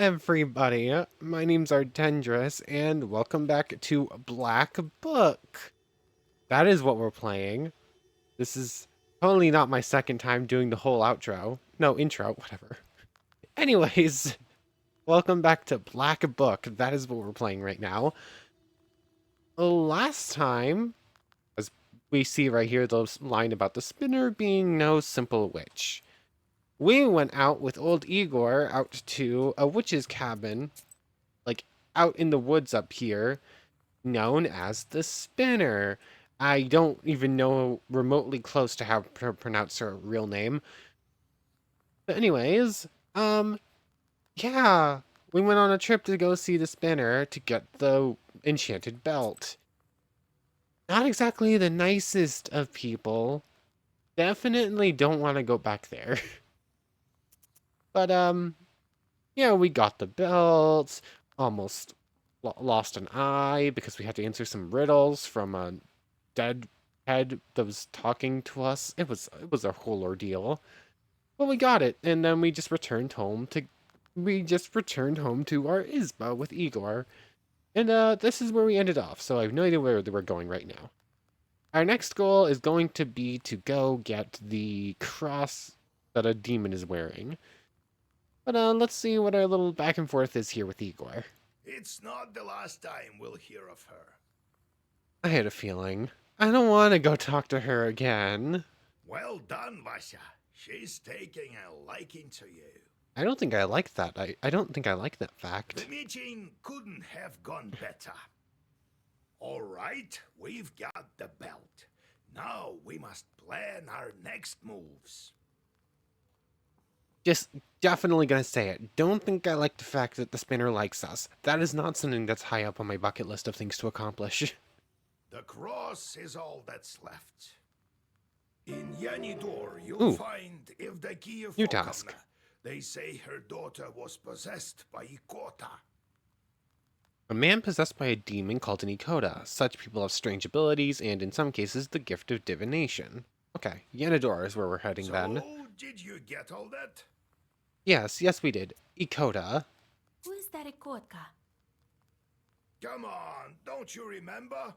everybody. My name's Ardendris, and welcome back to Black Book. That is what we're playing. This is totally not my second time doing the whole outro. No, intro, whatever. Anyways, welcome back to Black Book. That is what we're playing right now. Last time, as we see right here, the line about the spinner being no simple witch. We went out with old Igor out to a witch's cabin, like out in the woods up here, known as the Spinner. I don't even know remotely close to how to pronounce her real name. But anyways, um, yeah, we went on a trip to go see the Spinner to get the enchanted belt. Not exactly the nicest of people. Definitely don't want to go back there. But yeah, we got the belt. Almost lost an eye because we had to answer some riddles from a dead head that was talking to us. It was a whole ordeal. But we got it, and then we just returned home to our Isba with Igor. And this is where we ended off, so I have no idea where we're going right now. Our next goal is going to be to go get the cross that a demon is wearing. But let's see what our little back and forth is here with Igor. It's not the last time we'll hear of her. I had a feeling. I don't want to go talk to her again. Well done, Vasya. She's taking a liking to you. I don't think I like that. I don't think I like that The fact. meeting couldn't have gone better. All right, we've got the belt. Now we must plan our next moves. Just definitely gonna say it. Don't think I like the fact that the spinner likes us. That is not something that's high up on my bucket list of things to accomplish. The cross is all that's left. In Yanidor, you'll Ooh, find Evdokia new task. Fokovna. They say her daughter was possessed by Ikota. A man possessed by a demon called an Ikota. Such people have strange abilities and, in some cases, the gift of divination. Okay, Yanador is where we're heading then. So, did you get all that? Yes, we did. Ikota. Who is that Ikotka? Come on, don't you remember?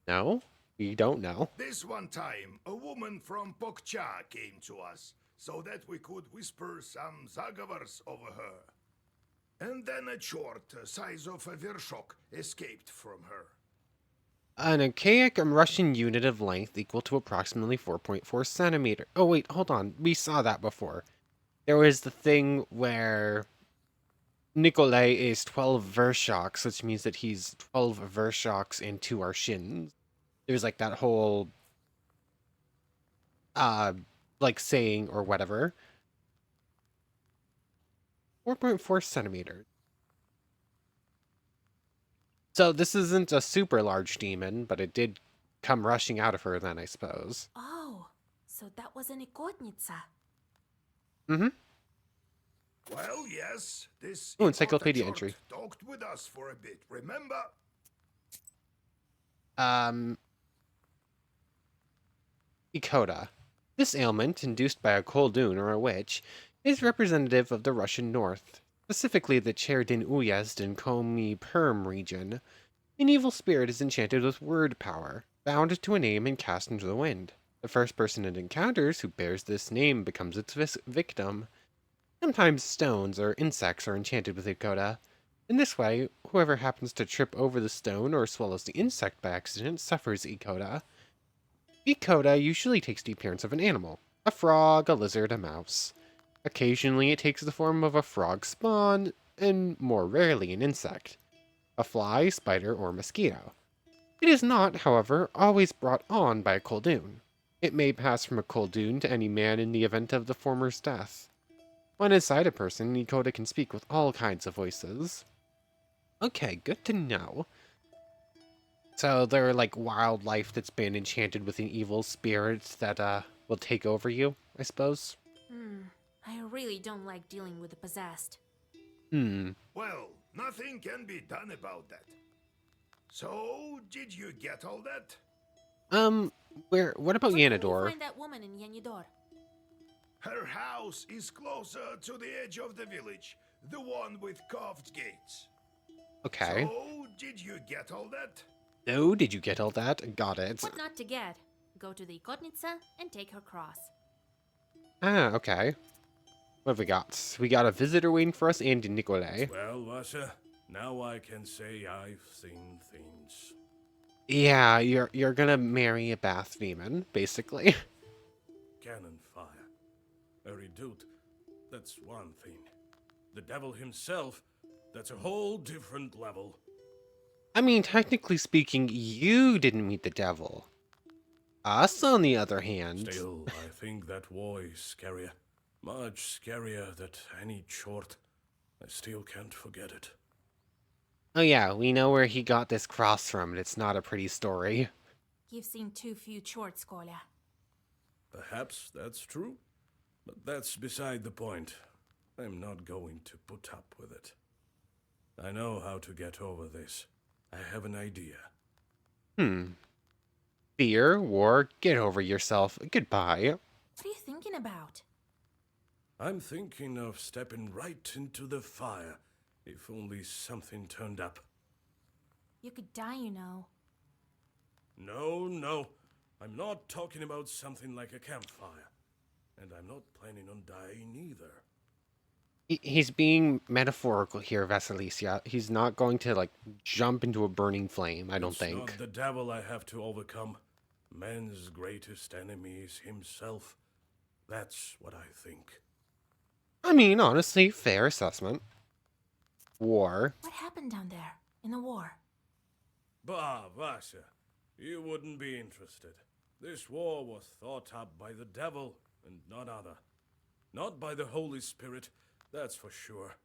No? We don't know. This one time, a woman from Pokcha came to us so that we could whisper some zagavars over her. And then a chort, size of a vershok, escaped from her. An archaic Russian unit of length equal to approximately 4.4 centimeter. Oh wait, hold on. We saw that before. There was the thing where Nikolai is 12 Vershoks, which means that he's 12 Vershoks and 2 Arshins. There's like that whole like saying or whatever. 4.4 centimeters. So this isn't a super large demon, but it did come rushing out of her then, I suppose. Oh, so that was an Ikotnitsa. Mm-hmm. Well, yes, this Oh, encyclopedia Ikota entry. chort talked with us for a bit, remember? Ikota. This ailment, induced by a Koldun or a witch, is representative of the Russian north, specifically the Cherdin Uyezd and Komi Perm region. An evil spirit is enchanted with word power, bound to a name and cast into the wind. The first person it encounters who bears this name becomes its victim. Sometimes stones or insects are enchanted with Ikota. In this way, whoever happens to trip over the stone or swallows the insect by accident suffers Ikota. Ikota usually takes the appearance of an animal, a frog, a lizard, a mouse. Occasionally it takes the form of a frog spawn, and more rarely an insect, a fly, spider, or mosquito. It is not, however, always brought on by a Koldun. It may pass from a Koldun to any man in the event of the former's death. When inside a person, Ikota can speak with all kinds of voices. Okay, good to know. So they're like wildlife that's been enchanted with an evil spirit that will take over you, I suppose. I really don't like dealing with the possessed. Well, nothing can be done about that. So, did you get all that? What about Where can we Yanador? find that woman in Yanidor? Her house is closer to the edge of the village, the one with carved gates. Okay. So, did you get all that? Oh, did you get all that? Got it. What not to get? Go to the Kotnitsa and take her cross. Ah, okay. What have we got? We got a visitor waiting for us and Nikolai. Well, Vasha, now I can say I've seen things. Yeah, you're gonna marry a bath demon, basically. Cannon fire. A redoute, that's one thing. The devil himself, that's a whole different level. I mean, technically speaking, you didn't meet the devil. Us, on the other hand. Still, I think that war is scarier. Much scarier than any chort. I still can't forget it. Oh yeah, we know where he got this cross from, and it's not a pretty story. You've seen too few chorts, Kolya. Perhaps that's true, but that's beside the point. I'm not going to put up with it. I know how to get over this. I have an idea. Fear, war, get over yourself. Goodbye. What are you thinking about? I'm thinking of stepping right into the fire, if only something turned up. You could die, you know. No, I'm not talking about something like a campfire. And I'm not planning on dying either. He's being metaphorical here, Vasilisa. He's not going to, like, jump into a burning flame, I don't It's think. not the devil I have to overcome. Man's greatest enemy is himself. That's what I think. I mean, honestly, fair assessment. War. What happened down there in the war? Bah, Vasha, you wouldn't be interested. This war was thought up by the devil and none other. Not by the Holy Spirit, that's for sure.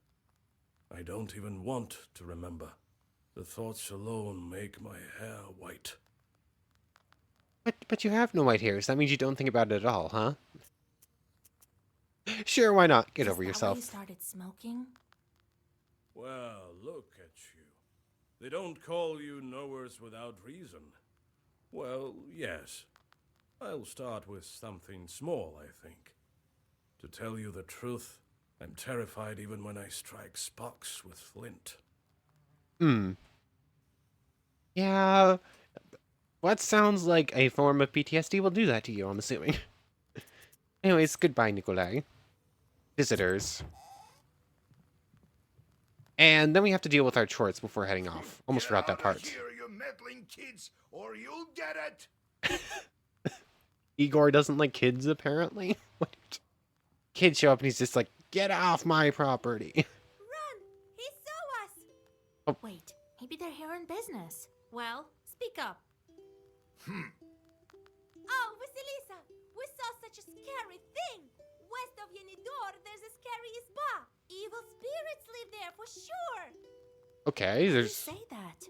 I don't even want to remember. The thoughts alone make my hair white. But you have no white hairs. That means you don't think about it at all, huh? Sure, why not? Get Is over that yourself. why you started smoking? Well, look at you. They don't call you knowers without reason. Well, yes. I'll start with something small, I think. To tell you the truth, I'm terrified even when I strike Spox with flint. Yeah. What sounds like a form of PTSD will do that to you, I'm assuming. Anyways, goodbye, Nikolai. Visitors. And then we have to deal with our chores before heading off. Almost Get forgot that out of part. here, you meddling kids, or you'll get it. Igor doesn't like kids, apparently. What? Kids show up and he's just like, get off my property. Run! He saw us! Oh. Wait, maybe they're here on business. Well, speak up. Oh, Vasilisa, we saw such a scary thing. West of Yenidor, there's a scary isba. Evil spirits live there for sure. Okay, You there's say that.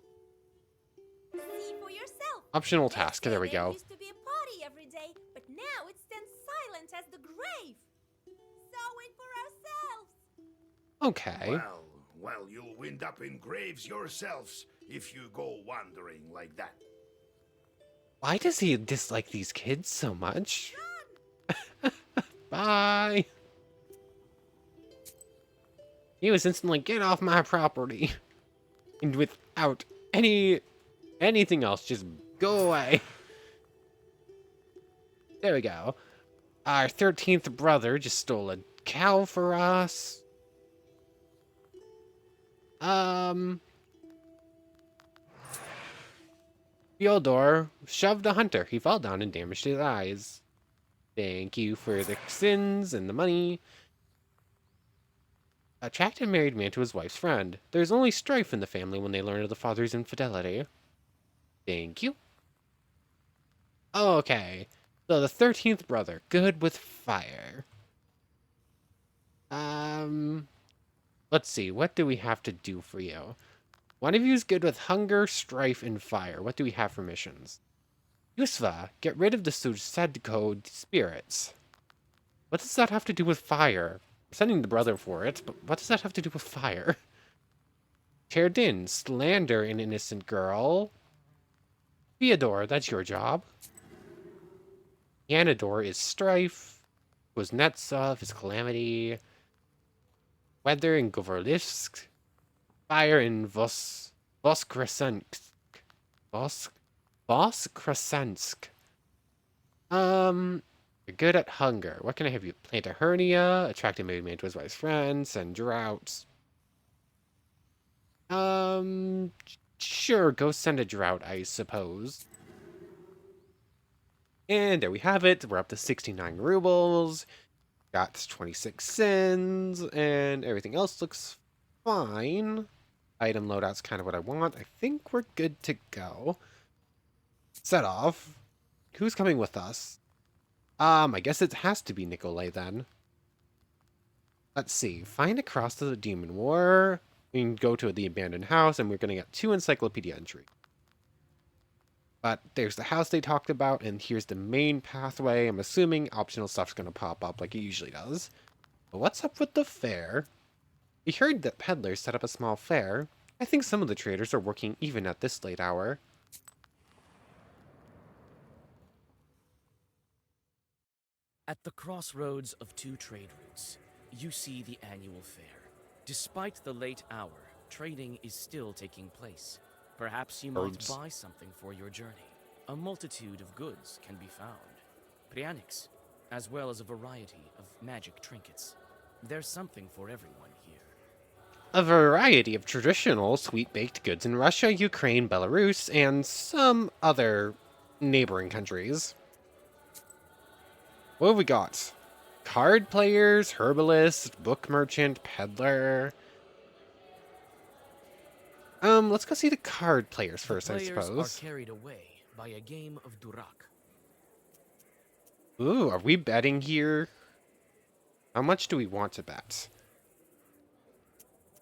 See for yourself. optional They task. say There we go. used to be a party every day, but now it stands silent as the grave. Saw it for ourselves. Okay. Well, you'll wind up in graves yourselves if you go wandering like that. Why does he dislike these kids so much? Bye. He was instantly, get off my property. And without anything else, just go away. There we go. Our 13th brother just stole a cow for us. Fyodor shoved a hunter. He fell down and damaged his eyes. Thank you for the sins and the money. Attracted married man to his wife's friend. There's only strife in the family when they learn of the father's infidelity. Thank you. Okay. So the 13th brother, good with fire. Let's see. What do we have to do for you? One of you is good with hunger, strife, and fire. What do we have for missions? Yusva, get rid of the Susedko spirits. What does that have to do with fire? We're sending the brother for it, but what does that have to do with fire? Terdin, slander an innocent girl. Theodore, that's your job. Yanador is strife. Kuznetsov is Calamity. Weather in Govorlivsk. Fire in Voskresensk. Voskresensk. You're good at hunger. What can I have you? Plant a hernia, attract a maybe man to his wife's friends, and droughts. Sure, go send a drought, I suppose. And there we have it. We're up to 69 rubles. Got 26 sins, and everything else looks fine. Item loadout's kind of what I want. I think we're good to go. Set off. Who's coming with us? I guess it has to be Nikolai then. Let's see. Find across to the Demon War. We can go to the abandoned house, and we're going to get 2 encyclopedia entry. But there's the house they talked about, and here's the main pathway. I'm assuming optional stuff's going to pop up like it usually does. But what's up with the fair? We heard that peddlers set up a small fair. I think some of the traders are working even at this late hour. At the crossroads of 2 trade routes, you see the annual fair. Despite the late hour, trading is still taking place. Perhaps you might buy something for your journey. A multitude of goods can be found. Prianics, as well as a variety of magic trinkets. There's something for everyone here. A variety of traditional sweet-baked goods in Russia, Ukraine, Belarus, and some other neighboring countries. What have we got? Card players, herbalist, book merchant, peddler. Let's go see the card players first, I suppose. Players are carried away by a game of Durak. Ooh, are we betting here? How much do we want to bet?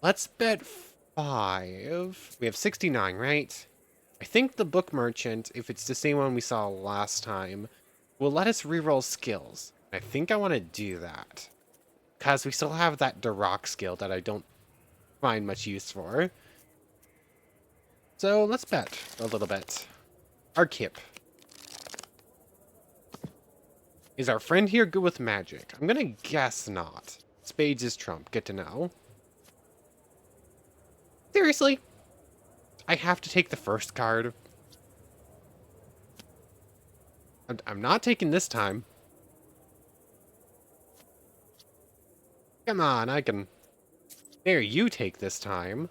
Let's bet 5. We have 69, right? I think the book merchant, if it's the same one we saw last time, will let us reroll skills. I think I want to do that. Because we still have that Durak skill that I don't find much use for. So let's bet a little bit. Arkip. Is our friend here good with magic? I'm gonna guess not. Spades is trump. Good to know. Seriously? I have to take the first card. I'm not taking this time. Come on, I can... There, you take this time.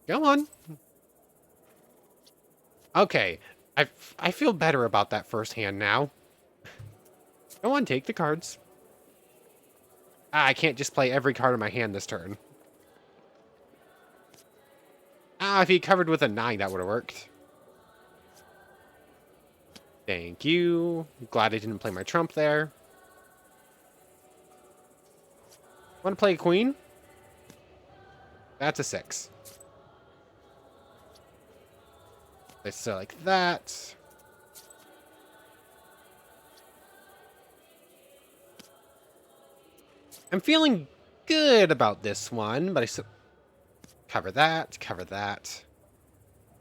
Come on. Okay, I feel better about that first hand now. Go on, take the cards. Ah, I can't just play every card in my hand this turn. Ah, if he covered with a 9, that would have worked. Thank you. Glad I didn't play my trump there. Want to play a queen? That's a 6. Let's do like that. I'm feeling good about this one, but cover that, cover that.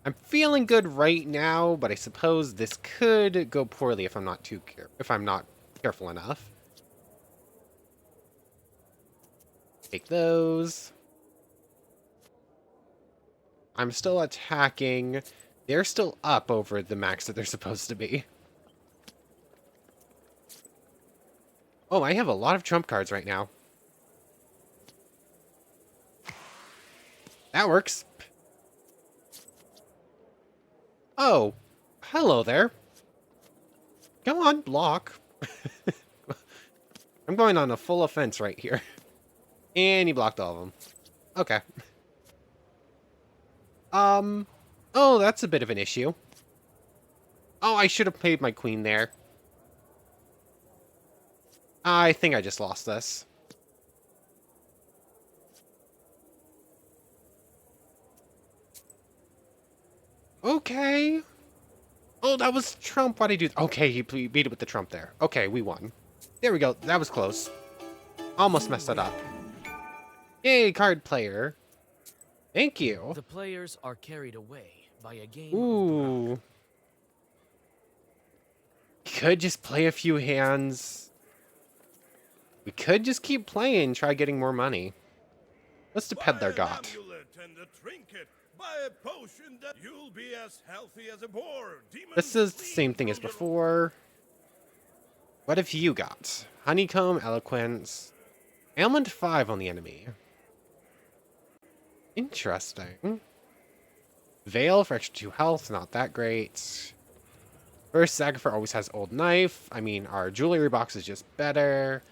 I'm feeling good right now, but I suppose this could go poorly if I'm not careful enough. Take those. I'm still attacking. They're still up over the max that they're supposed to be. Oh, I have a lot of trump cards right now. That works. Oh, hello there. Come on, block. I'm going on a full offense right here. And he blocked all of them. Okay. Oh, that's a bit of an issue. Oh, I should have played my queen there. I think I just lost this. Okay. Oh, that was trump. Why'd he do that? Okay, he beat it with the trump there. Okay, we won. There we go. That was close. Almost messed it up. Yay, card player. Thank you. The players are carried away by a game Ooh. of Durak. could just play a few hands. We could just keep playing, try getting more money. Let's depend their Buy an god. amulet and a trinket. Buy a potion that you'll be as healthy as a boar. Demons This is the flee same thing as from your- before. What have you got? Honeycomb, Eloquence. Ailment 5 on the enemy. Interesting. Veil for extra 2 health, not that great. First, Zagafar always has Old Knife. I mean, our jewelry box is just better.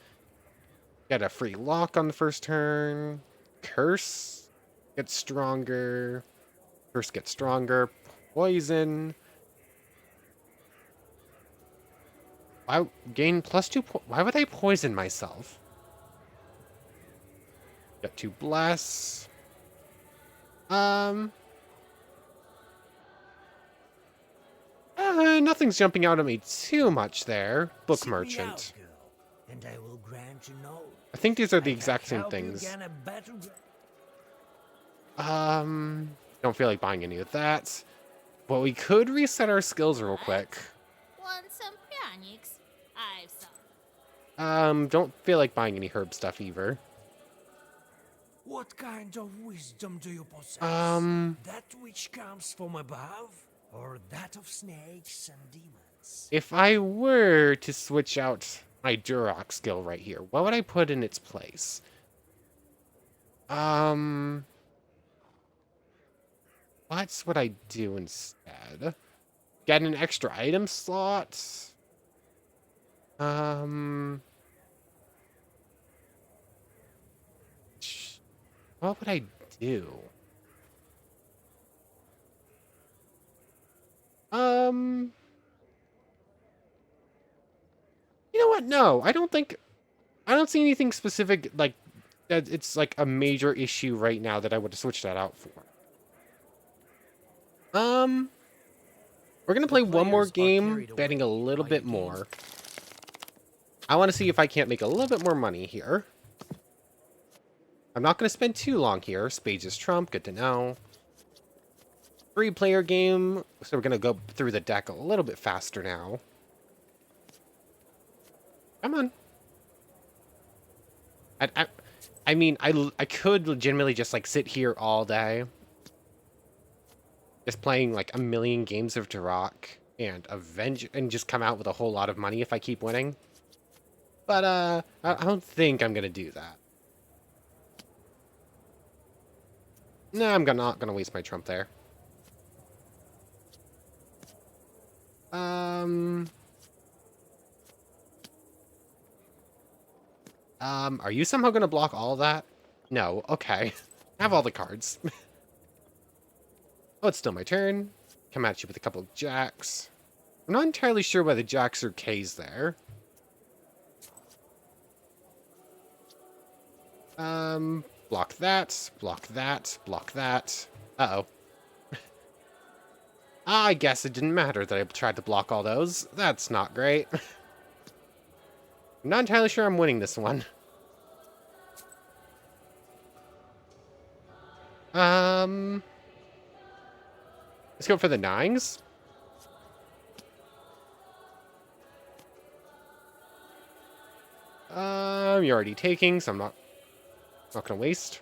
Get a free lock on the first turn. Curse gets stronger. Curse gets stronger. Poison. Why gain +2 why would I poison myself? Get to bless. Nothing's jumping out at me too much there. Book Seek me merchant. out, girl, and I will grant you no. I think these are the I exact can same help you things. gain a battleground. Don't feel like buying any of that. But we could reset our skills real quick. Want some pianics? I've some. Don't feel like buying any herb stuff either. What kind of wisdom do you possess? That which comes from above, or that of snakes and demons? If I were to switch out my Duroc skill right here, what would I put in its place? What would I do instead? Get an extra item slot? What would I do? You know what? No, I don't see anything specific like that. It's like a major issue right now that I would have switched that out for. We're gonna play one more players are game, carried betting a away little by bit the more. I want to see if I can't make a little bit more money here. I'm not gonna spend too long here. Spades is trump, good to know. 3-player game, so we're gonna go through the deck a little bit faster now. Come on. I mean, I could legitimately just like sit here all day, just playing like a million games of Duroc and just come out with a whole lot of money if I keep winning. But I don't think I'm gonna do that. No, I'm not gonna waste my trump there. Are you somehow gonna block all that? No, okay. Have all the cards. Oh, it's still my turn. Come at you with a couple of jacks. I'm not entirely sure why the jacks are K's there. Block that, block that, block that. Uh-oh. I guess it didn't matter that I tried to block all those. That's not great. I'm not entirely sure I'm winning this one. Let's go for the 9s. You're already taking, so I'm not gonna waste.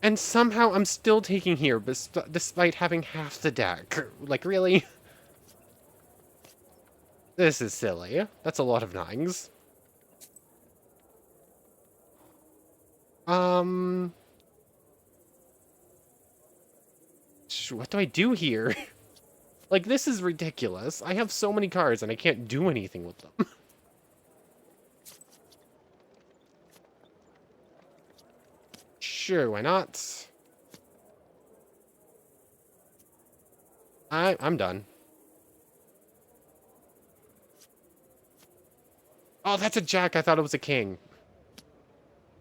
And somehow I'm still taking here, despite having half the deck. Like, really? This is silly. That's a lot of 9s. What do I do here? Like, this is ridiculous. I have so many cards and I can't do anything with them. Sure, why not? I'm done. Oh, that's a jack. I thought it was a king.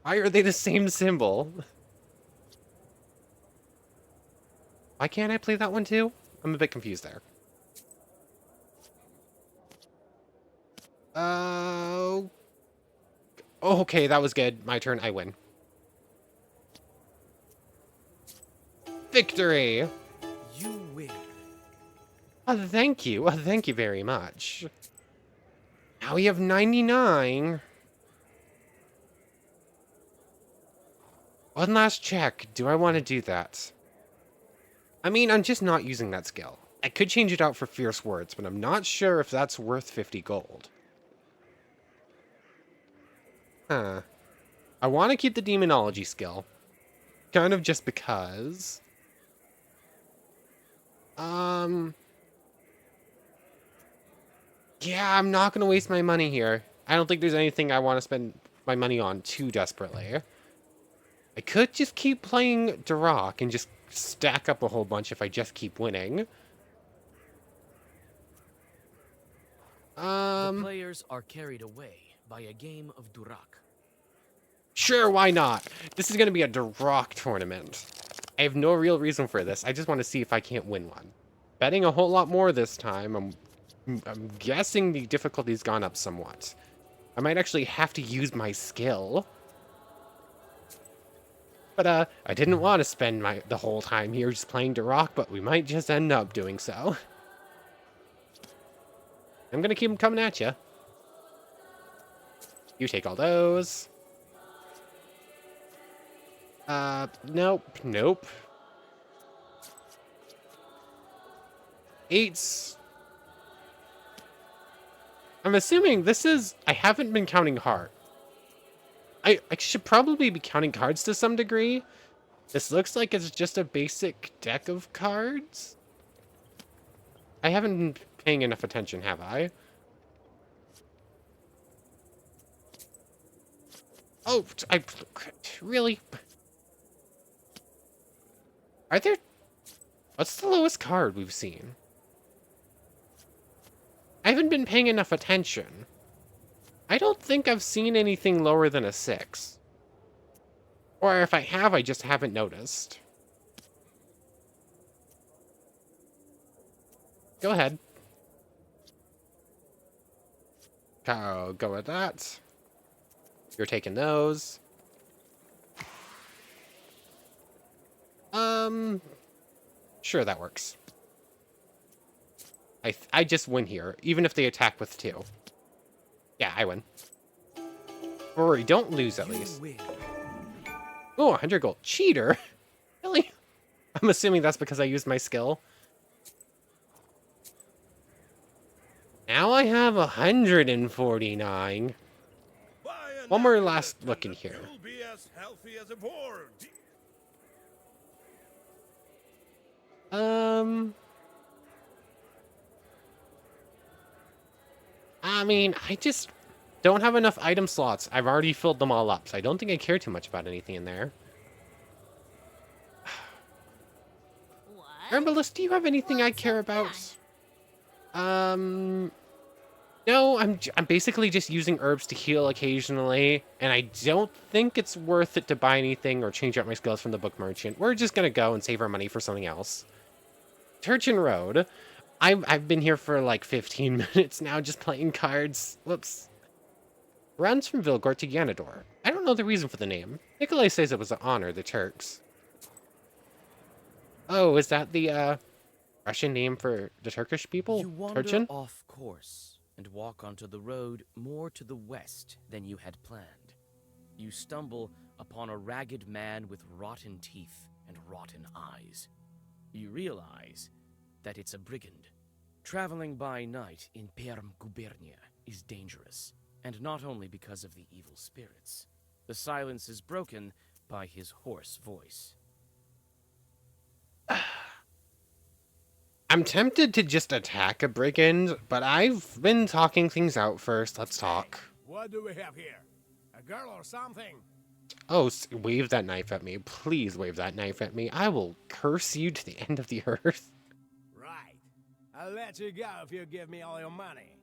Why are they the same symbol? Why can't I play that one too? I'm a bit confused there. Oh. Okay, that was good. My turn. I win. Victory! You Thank you. Thank you very much. Now we have 99. One last check. Do I want to do that? I mean, I'm just not using that skill. I could change it out for Fierce Words, but I'm not sure if that's worth 50 gold. Huh. I want to keep the Demonology skill. Kind of just because. Yeah, I'm not going to waste my money here. I don't think there's anything I want to spend my money on too desperately. I could just keep playing Duroc and just stack up a whole bunch if I just keep winning. The players are carried away by a game of Durak. Sure, why not? This is going to be a Duroc tournament. I have no real reason for this. I just want to see if I can't win one. Betting a whole lot more this time. I'm guessing the difficulty's gone up somewhat. I might actually have to use my skill. But I didn't want to spend the whole time here just playing Duroc, but we might just end up doing so. I'm gonna keep them coming at you. You take all those. Nope, nope. 8s. I'm assuming this is... I haven't been counting hard. I should probably be counting cards to some degree. This looks like it's just a basic deck of cards. I haven't been paying enough attention, have I? Oh, really? Are there... What's the lowest card we've seen? I haven't been paying enough attention. I don't think I've seen anything lower than a 6. Or if I have, I just haven't noticed. Go ahead. Go with that. You're taking those. Sure, that works. I just win here, even if they attack with 2. Yeah, I win. Rory, don't lose at least. Oh, 100 gold. Cheater? Really? I'm assuming that's because I used my skill. Now I have 149. One more last look in here. You'll be as healthy as a boar. I mean, I just don't have enough item slots. I've already filled them all up, so I don't think I care too much about anything in there. What? Herbalist, do you have anything I care about? No, I'm basically just using herbs to heal occasionally, and I don't think it's worth it to buy anything or change out my skills from the book merchant. We're just gonna go and save our money for something else. Turchin Road. I've been here for like 15 minutes now just playing cards. Whoops. Runs from Vilgort to Yanador. I don't know the reason for the name. Nikolai says it was to honor the Turks. Oh, is that the Russian name for the Turkish people? You wander Turchin? off course and walk onto the road more to the west than you had planned. You stumble upon a ragged man with rotten teeth and rotten eyes. You realize that it's a brigand. Traveling by night in Perm Gubernia is dangerous, and not only because of the evil spirits. The silence is broken by his hoarse voice. I'm tempted to just attack a brigand, but I've been talking things out first. Let's talk. What do we have here? A girl or something? Oh, wave that knife at me. Please wave that knife at me. I will curse you to the end of the earth. Right. I'll let you go if you give me all your money.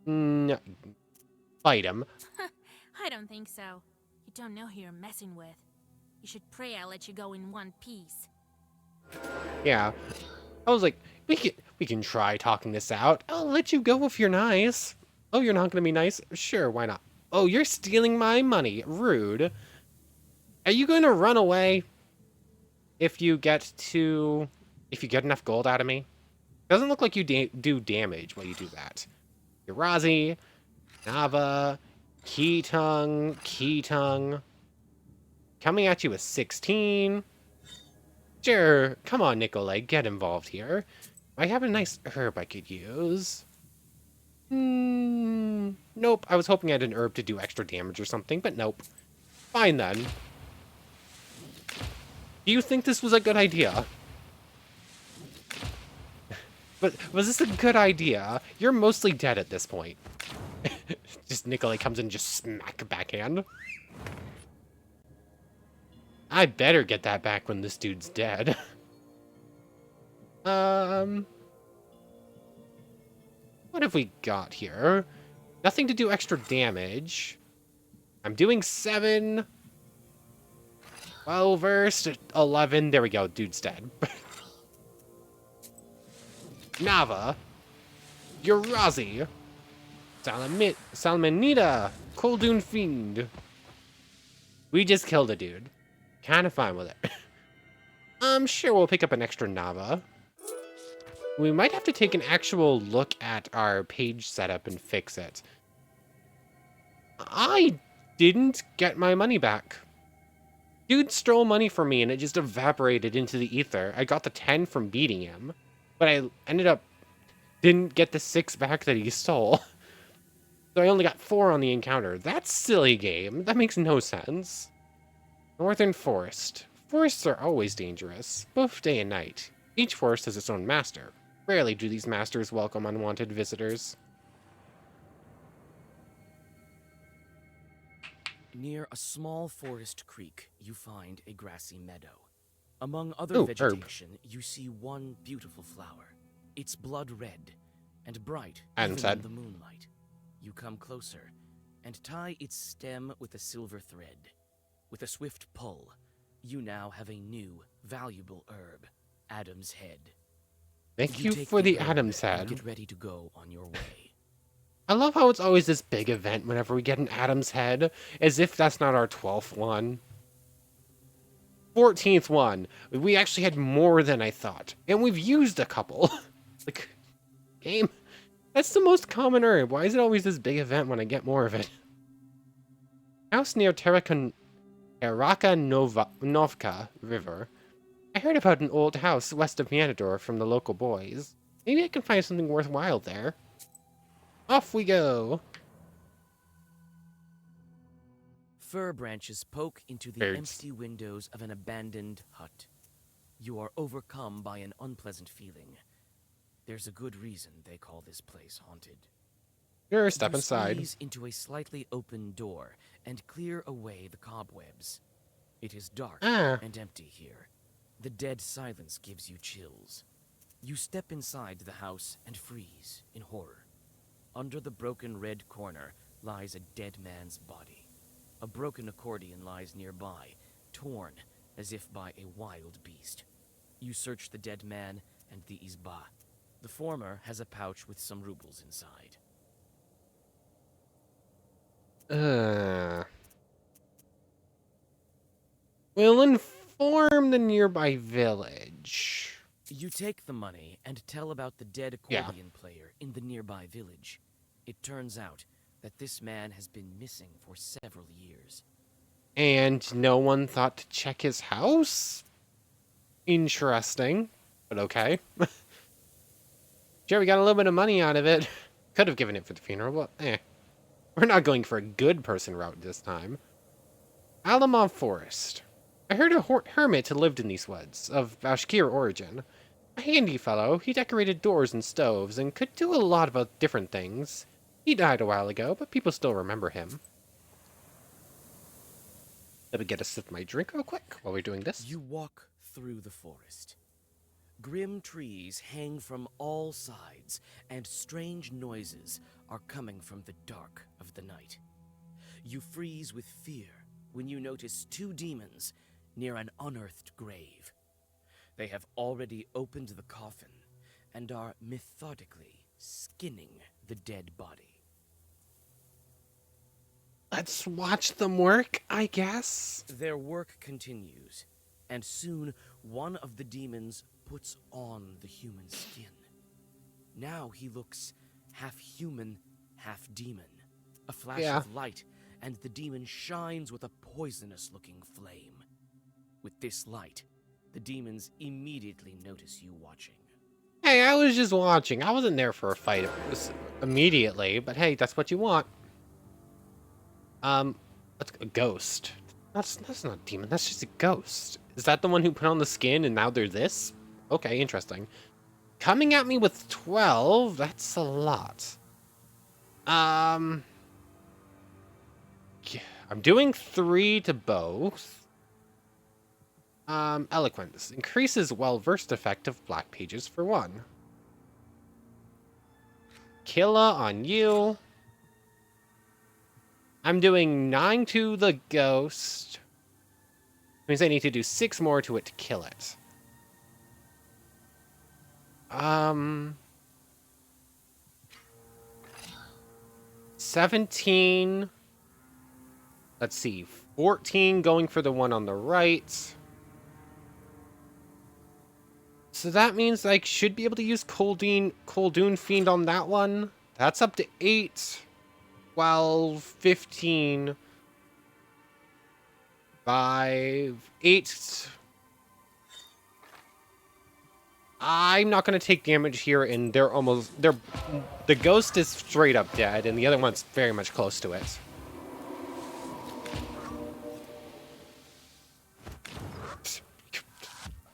No. Fight him. I don't think so. You don't know who you're messing with. You should pray I let you go in one piece. Yeah. I was like, we can try talking this out. I'll let you go if you're nice. Oh, you're not gonna be nice? Sure, why not? Oh, you're stealing my money. Rude. Are you going to run away if you get enough gold out of me? Doesn't look like you do damage while you do that. Urazi, Nava, Keetung. Coming at you with 16. Sure, come on, Nikolai, get involved here. I have a nice herb I could use. Nope, I was hoping I had an herb to do extra damage or something, but nope. Fine then. Do you think this was a good idea? But was this a good idea? You're mostly dead at this point. Just Nikolai comes in and just smack a backhand. I better get that back when this dude's dead. What have we got here? Nothing to do extra damage. I'm doing 7. Well versed. 11. There we go. Dude's dead. Nava. Urazi. Salmanita. Koldun Fiend. We just killed a dude. Kinda fine with it. Sure, we'll pick up an extra Nava. We might have to take an actual look at our page setup and fix it. I didn't get my money back. Dude stole money from me and it just evaporated into the ether. I got the 10 from beating him, but I didn't get the 6 back that he stole. So I only got 4 on the encounter. That's silly game. That makes no sense. Northern Forest. Forests are always dangerous, both day and night. Each forest has its own master. Rarely do these masters welcome unwanted visitors. Near a small forest creek, you find a grassy meadow. Among other Ooh, vegetation, you see one beautiful flower. It's blood red and bright Adam even said. in the moonlight. You come closer and tie its stem with a silver thread. With a swift pull, you now have a new, valuable herb, Adam's Head. Thank you take for the herb Adam's and Head. Get ready to go on your way. I love how it's always this big event whenever we get an Adam's Head, as if that's not our 12th one. 14th one. We actually had more than I thought, and we've used a couple. Like, game, that's the most common herb. Why is it always this big event when I get more of it? House near Novka River. I heard about an old house west of Mianador from the local boys. Maybe I can find something worthwhile there. Off we go! Fir branches poke into the Birds. empty windows of an abandoned hut. You are overcome by an unpleasant feeling. There's a good reason they call this place haunted. Sure, step You inside. squeeze into a slightly open door and clear away the cobwebs. It is dark and empty here. The dead silence gives you chills. You step inside the house and freeze in horror. Under the broken red corner lies a dead man's body. A broken accordion lies nearby, torn as if by a wild beast. You search the dead man and the izba. The former has a pouch with some rubles inside. We'll inform the nearby village. You take the money and tell about the dead Yeah. accordion player in the nearby village. It turns out that this man has been missing for several years. And no one thought to check his house? Interesting, but okay. Sure, we got a little bit of money out of it. Could have given it for the funeral, but We're not going for a good person route this time. Alamov Forest. I heard a hermit lived in these woods, of Bashkir origin. A handy fellow, he decorated doors and stoves, and could do a lot of different things. He died a while ago, but people still remember him. Let me get a sip of my drink real quick while we're doing this. You walk through the forest. Grim trees hang from all sides, and strange noises are coming from the dark of the night. You freeze with fear when you notice 2 demons near an unearthed grave. They have already opened the coffin and are methodically skinning the dead body. Let's watch them work, I guess. Their work continues, and soon one of the demons puts on the human skin. Now he looks half human, half demon. A flash Yeah. of light, and the demon shines with a poisonous-looking flame. With this light, the demons immediately notice you watching. Hey, I was just watching. I wasn't there for a fight immediately, but hey, that's what you want. That's a ghost. That's not a demon. That's just a ghost. Is that the one who put on the skin and now they're this? Okay, interesting. Coming at me with 12, that's a lot. Yeah, I'm doing 3 to both. Eloquence. Increases well-versed effect of black pages for 1. Killa on you. I'm doing 9 to the ghost. Means I need to do 6 more to it to kill it. 17. Let's see. 14 going for the one on the right. So that means I should be able to use Coldoon Fiend on that one. That's up to 8. 12, 15. 5, 8. I'm not going to take damage here, and the ghost is straight up dead, and the other one's very much close to it.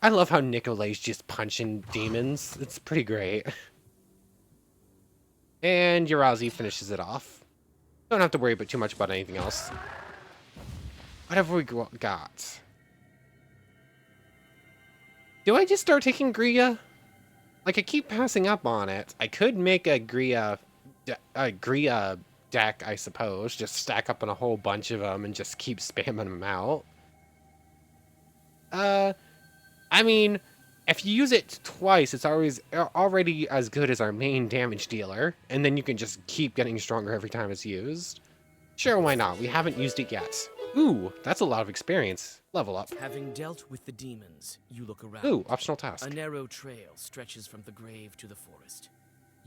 I love how Nicolay's just punching demons. It's pretty great. And Urazi finishes it off. Don't have to worry too much about anything else. What have we got? Do I just start taking Gria? Like, I keep passing up on it. I could make a Gria deck, I suppose. Just stack up on a whole bunch of them and just keep spamming them out. I mean, if you use it twice, it's already as good as our main damage dealer. And then you can just keep getting stronger every time it's used. Sure, why not? We haven't used it yet. Ooh, that's a lot of experience. Level up. Having dealt with the demons, you look around. Ooh, optional task. A narrow trail stretches from the grave to the forest.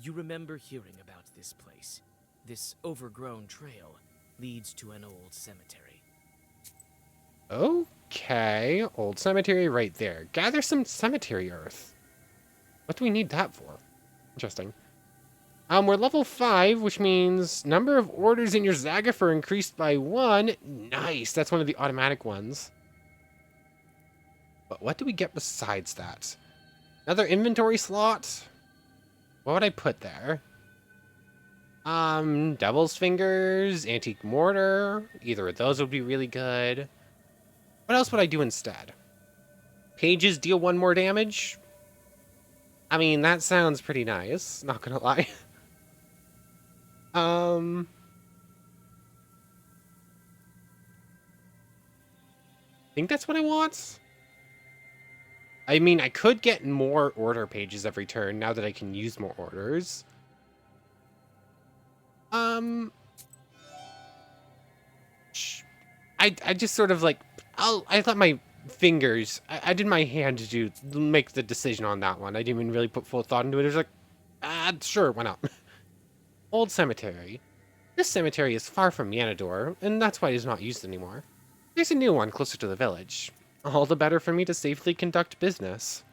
You remember hearing about this place. This overgrown trail leads to an old cemetery. Okay, old cemetery right there. Gather some cemetery earth. What do we need that for? Interesting. We're level 5, which means number of orders in your Zagapher increased by 1. Nice, that's one of the automatic ones. But what do we get besides that? Another inventory slot? What would I put there? Devil's Fingers, Antique Mortar. Either of those would be really good. What else would I do instead? Pages deal 1 more damage? I mean, that sounds pretty nice, not gonna lie. I think that's what I want. I mean, I could get more order pages every turn now that I can use more orders. I just sort of like, I thought my fingers, I did my hand to make the decision on that one. I didn't even really put full thought into it. It was like, sure, why not? Old cemetery. This cemetery is far from Yanador, and that's why it is not used anymore. There's a new one closer to the village. All the better for me to safely conduct business.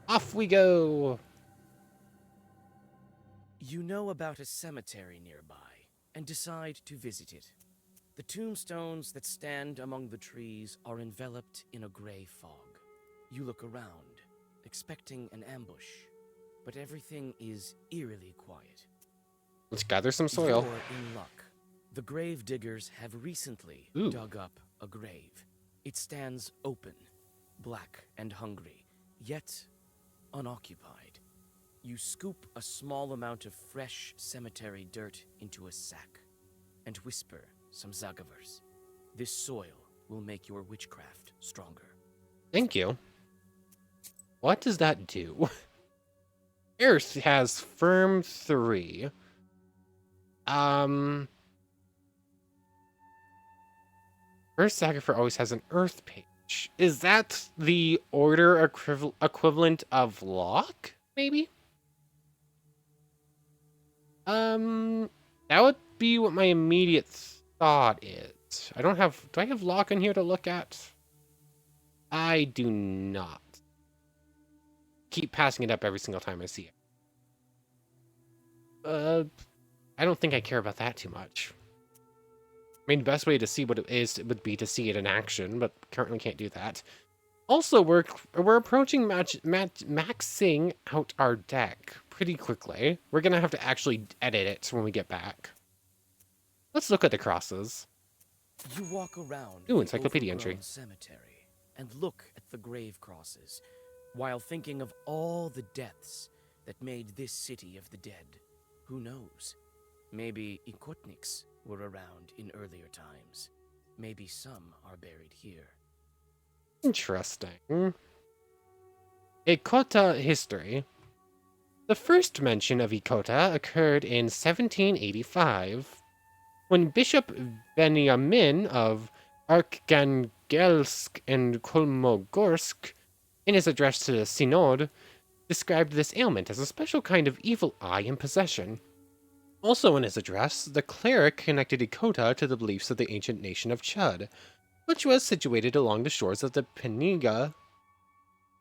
Off we go! You know about a cemetery nearby, and decide to visit it. The tombstones that stand among the trees are enveloped in a gray fog. You look around, expecting an ambush, but everything is eerily quiet. Let's gather some soil. You're in luck. The grave diggers have recently dug up a grave. It stands open, black and hungry, yet unoccupied. You scoop a small amount of fresh cemetery dirt into a sack and whisper some Zagavers. This soil will make your witchcraft stronger. Thank you. What does that do? Earth has firm 3. First Zagapher always has an earth page. Is that the order equivalent of lock? Maybe? That would be what my immediate thought is. I don't have... Do I have lock in here to look at? I do not. Keep passing it up every single time I see it. I don't think I care about that too much. I mean, the best way to see what it is would be to see it in action, but currently can't do that. Also, we're approaching maxing out our deck pretty quickly. We're gonna have to actually edit it when we get back. Let's look at the crosses. You walk around Ooh, the encyclopedia entry. overgrown cemetery and look at the grave crosses, while thinking of all the deaths that made this city of the dead. Who knows? Maybe Ikotniks were around in earlier times. Maybe some are buried here. Interesting. Ikota history. The first mention of Ikota occurred in 1785, when Bishop Benyamin of Arkhangelsk and Kolmogorsk, in his address to the Synod, described this ailment as a special kind of evil eye in possession. Also in his address, the cleric connected Ikota to the beliefs of the ancient nation of Chud, which was situated along the shores of the Peniga,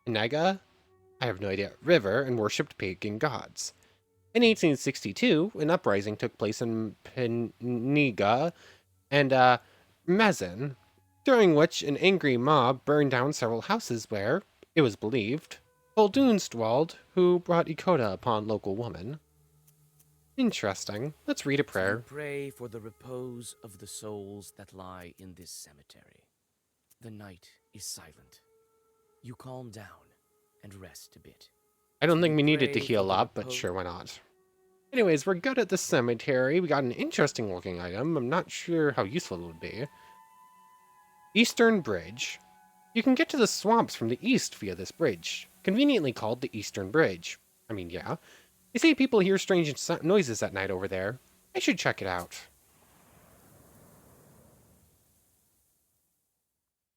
I have no idea, river, and worshipped pagan gods. In 1862, an uprising took place in Peniga and Mazin, during which an angry mob burned down several houses where, it was believed, Muldoons dwelled, who brought Ikota upon local woman. Interesting. Let's read a You prayer. pray for the repose of the souls that lie in this cemetery. The night is silent. You calm down and rest a bit. I don't think we needed to pray heal for the up, but repose- sure, why not? Anyways, we're good at the cemetery. We got an interesting looking item. I'm not sure how useful it would be. Eastern Bridge. You can get to the swamps from the east via this bridge, conveniently called the Eastern Bridge. I mean, yeah. They say people hear strange noises at night over there. I should check it out.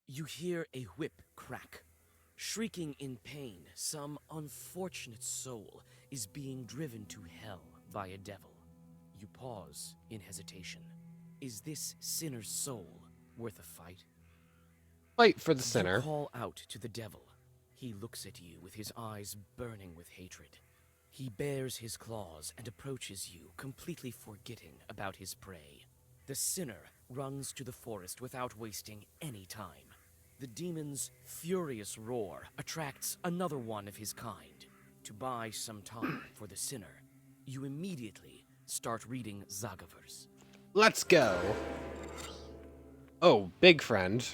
You hear a whip crack. Shrieking in pain, some unfortunate soul is being driven to hell by a devil. You pause in hesitation. Is this sinner's soul worth a fight? Fight for the You sinner. call out to the devil. He looks at you with his eyes burning with hatred. He bares his claws and approaches you, completely forgetting about his prey. The sinner runs to the forest without wasting any time. The demon's furious roar attracts another one of his kind. To buy some time for the sinner, you immediately start reading Zagavers. Let's go. Oh, big friend.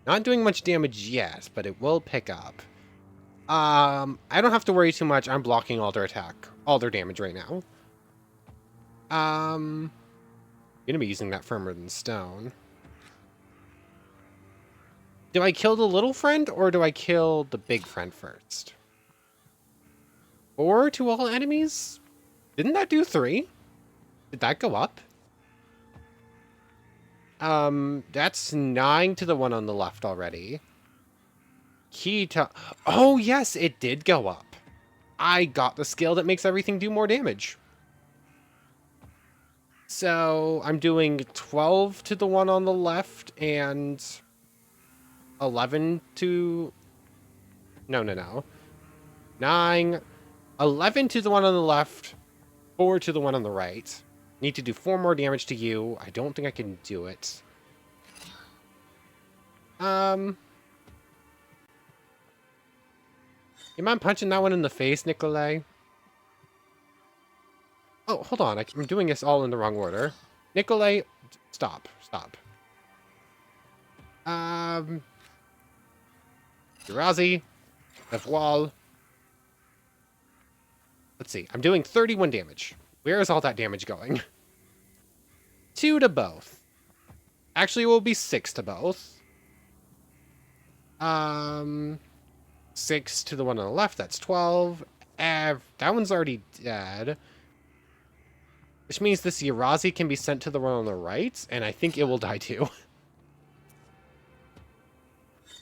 Not doing much damage yet, but it will pick up. I don't have to worry too much. I'm blocking all their attack, all their damage right now. Gonna be using that firmer than stone. Do I kill the little friend, or do I kill the big friend first? 4 to all enemies? Didn't that do 3? Did that go up? That's 9 to the one on the left already. Key to... Oh, yes, it did go up. I got the skill that makes everything do more damage. So, I'm doing 12 to the one on the left, and 11 to... No. 9, 11 to the one on the left, 4 to the one on the right. Need to do 4 more damage to you. I don't think I can do it. You mind punching that one in the face, Nikolai? Oh, hold on. I'm doing this all in the wrong order. Nikolai, stop. Urazi, Evoil. Let's see. I'm doing 31 damage. Where is all that damage going? 2 to both. Actually, it will be 6 to both. 6 to the one on the left. That's 12. That one's already dead. Which means this Urazi can be sent to the one on the right, and I think it will die too.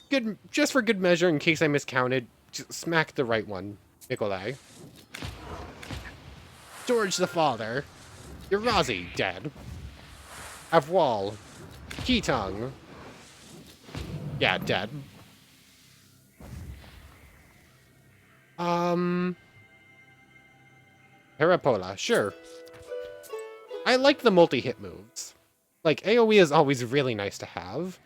Good, just for good measure, in case I miscounted, just smack the right one, Nikolai. George the Father. Urazi, dead. Avwal. Keatung. Yeah, dead. Parapola, sure. I like the multi-hit moves. Like, AoE is always really nice to have,